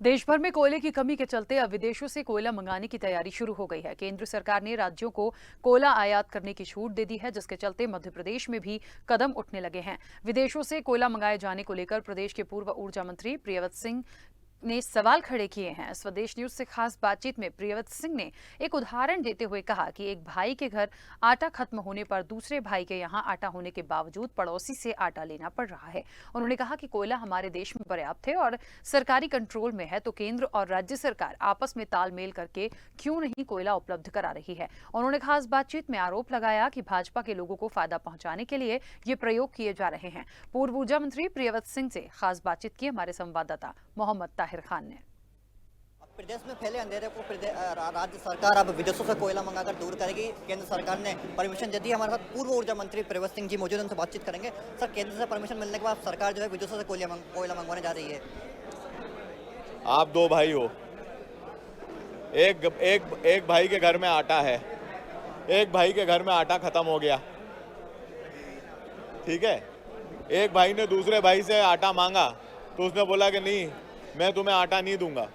देश भर में कोयले की कमी के चलते अब विदेशों से कोयला मंगाने की तैयारी शुरू हो गई है। केंद्र सरकार ने राज्यों को कोयला आयात करने की छूट दे दी है, जिसके चलते मध्य प्रदेश में भी कदम उठने लगे हैं। विदेशों से कोयला मंगाए जाने को लेकर प्रदेश के पूर्व ऊर्जा मंत्री प्रियव्रत सिंह ने सवाल खड़े किए हैं। स्वदेश न्यूज से खास बातचीत में प्रियव्रत सिंह ने एक उदाहरण देते हुए कहा कि एक भाई के घर आटा खत्म होने पर दूसरे भाई के यहाँ आटा होने के बावजूद पड़ोसी से आटा लेना पड़ रहा है। उन्होंने कहा कि कोयला हमारे देश में पर्याप्त है और सरकारी कंट्रोल में है, तो केंद्र और राज्य सरकार आपस में तालमेल करके क्यों नहीं कोयला उपलब्ध करा रही है। उन्होंने खास बातचीत में आरोप लगाया कि भाजपा के लोगों को फायदा पहुंचाने के लिए ये प्रयोग किए जा रहे हैं। पूर्व ऊर्जा मंत्री प्रियव्रत सिंह से खास बातचीत की हमारे संवाददाता मोहम्मद ताहिर खान ने। प्रदेश में फैले अंधेरे को राज्य सरकार अब विदेशों से कोयला मंगाकर दूर करेगी। केंद्र सरकार ने परमिशन दे दी। हमारे साथ पूर्व ऊर्जा मंत्री प्रियव्रत सिंह जी मौजूद हैं, उनसे बातचीत करेंगे। सर, केंद्र से परमिशन मिलने के बाद सरकार जो है विदेशों से कोयला मंगवाने जा रही है। आप दो भाई हो, एक भाई के घर में आटा है, एक भाई के घर में आटा खत्म हो गया, ठीक है। एक भाई ने दूसरे भाई से आटा मांगा तो उसने बोला कि नहीं, मैं तुम्हें आटा नहीं दूंगा।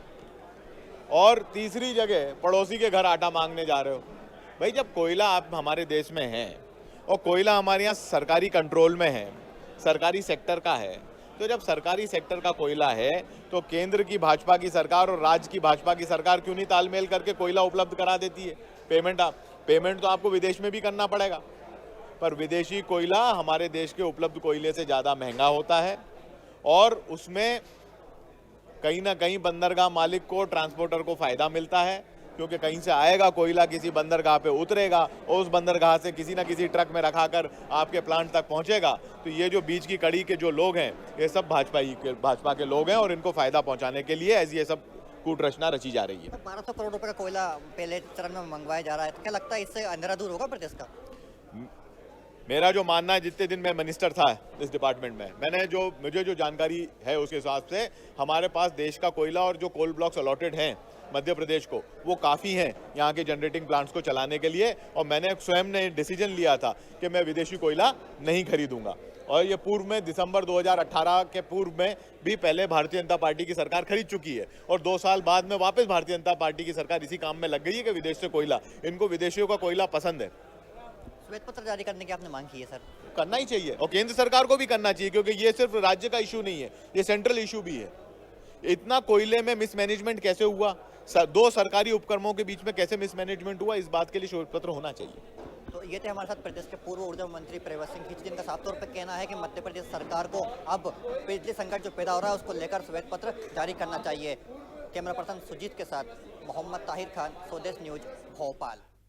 और तीसरी जगह पड़ोसी के घर आटा मांगने जा रहे हो। भाई, जब कोयला आप हमारे देश में है और कोयला हमारे यहाँ सरकारी कंट्रोल में है, सरकारी सेक्टर का है, तो जब सरकारी सेक्टर का कोयला है तो केंद्र की भाजपा की सरकार और राज्य की भाजपा की सरकार क्यों नहीं तालमेल करके कोयला उपलब्ध करा देती है। पेमेंट तो आपको विदेश में भी करना पड़ेगा, पर विदेशी कोयला हमारे देश के उपलब्ध कोयले से ज़्यादा महंगा होता है और उसमें कहीं ना कहीं बंदरगाह मालिक को, ट्रांसपोर्टर को फायदा मिलता है, क्योंकि कहीं से आएगा कोयला, किसी बंदरगाह पे उतरेगा और उस बंदरगाह से किसी ना किसी ट्रक में रखाकर आपके प्लांट तक पहुंचेगा। तो ये जो बीच की कड़ी के जो लोग हैं, ये सब भाजपा के लोग हैं और इनको फायदा पहुंचाने के लिए ऐसी ये सब कूट रचना रची जा रही है। 1200 करोड़ रुपए का कोयला पहले चरण में मंगवाया जा रहा है, तो क्या लगता है इससे अंधेरा दूर होगा प्रदेश का? मेरा जो मानना है, जितने दिन मैं मिनिस्टर था इस डिपार्टमेंट में, मुझे जो जानकारी है उसके हिसाब से हमारे पास देश का कोयला और जो कोल ब्लॉक्स अलॉटेड हैं मध्य प्रदेश को, वो काफ़ी हैं यहाँ के जनरेटिंग प्लांट्स को चलाने के लिए। और मैंने स्वयं ने डिसीजन लिया था कि मैं विदेशी कोयला नहीं खरीदूंगा। और ये पूर्व में दिसंबर 2018 के पूर्व में भी पहले भारतीय जनता पार्टी की सरकार खरीद चुकी है और 2 साल बाद में वापस भारतीय जनता पार्टी की सरकार इसी काम में लग गई है कि विदेश से कोयला, इनको विदेशियों का कोयला पसंद है। श्वेत पत्र जारी करने की आपने मांग की है सर? करना ही चाहिए और केंद्र सरकार को भी करना चाहिए, क्योंकि ये सिर्फ राज्य का इशू नहीं है, ये सेंट्रल इशू भी है। इतना कोयले में मिसमैनेजमेंट कैसे हुआ, दो सरकारी उपक्रमों के बीच में कैसे मिसमैनेजमेंट हुआ, इस बात के लिए श्वेत पत्र होना चाहिए। तो ये थे हमारे साथ प्रदेश के पूर्व ऊर्जा मंत्री प्रियव्रत सिंह, जिनका साफ तौर पर कहना है कि मध्य प्रदेश सरकार को अब बिजली संकट जो पैदा हो रहा है उसको लेकर श्वेत पत्र जारी करना चाहिए। कैमरा पर्सन सुजीत के साथ मोहम्मद ताहिर खान, स्वदेश न्यूज, भोपाल।